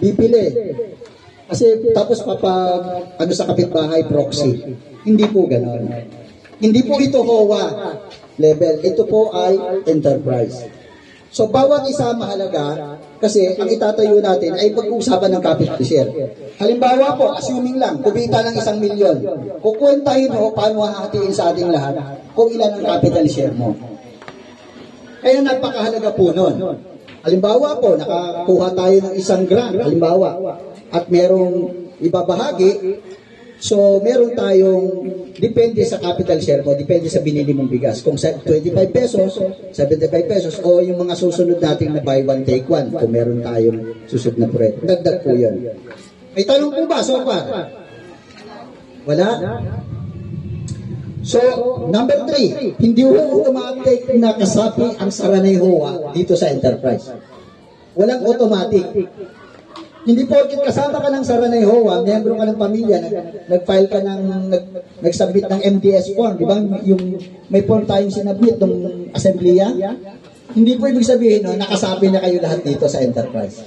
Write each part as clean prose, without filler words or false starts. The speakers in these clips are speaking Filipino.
bibili. Kasi tapos ano sa kapitbahay, proxy. Hindi po gano'n. Hindi po ito HOA level. Ito po ay enterprise. So, bawat isa mahalaga kasi ang itatayo natin ay pag-uusapan ng capital share. Halimbawa po, assuming lang, kumita ng 1 milyon. Kukwentahin mo paano hahatiin sa ating lahat kung ilan ang capital share mo. Kaya napakahalaga po nun. Halimbawa po, nakakuha tayo ng 1 grant, halimbawa, at merong ibabahagi, so meron tayong, depende sa capital share mo, depende sa binili mong bigas. Kung 25 pesos, 75 pesos, o yung mga susunod nating na buy one, take one, kung meron tayong susunod na proyekto. Dagdag po yun. May tanong po ba so far? Wala? So, number 3, hindi po automatic na kasapi ang Saranay HOA dito sa enterprise. Walang automatic. Hindi porket kasama ka ng Saranay HOA, miyembro ka ng pamilya, nag-file ka nag-submit ng MDS form, di ba? Yung may form tayong sinabit ng assembleya. Hindi po ibig sabihin, no, nakasabi na kayo lahat dito sa enterprise.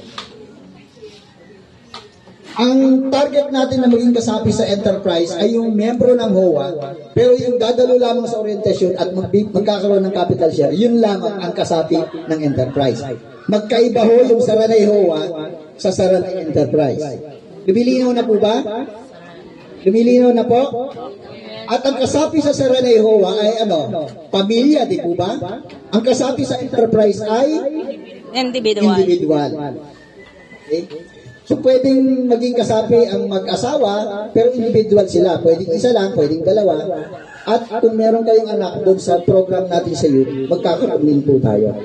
Ang target natin na maging kasapi sa enterprise ay yung miyembro ng HOA, pero yung dadalo lamang sa orientasyon at magkakaroon ng capital share, yun lamang ang kasapi ng enterprise. Magkaiba ho yung Saranay HOA sa Saranay Enterprise. Lumilinaw na po ba? Lumilinaw na po? At ang kasapi sa Saranay HOA ay ano? Pamilya, di po ba? Ang kasapi sa enterprise ay individual. Okay? So, pwedeng maging kasapi ang mag-asawa, pero individual sila. Pwedeng isa lang, pwedeng dalawa. At kung meron kayong anak doon sa program natin sa youth, magkakaroon din po tayo.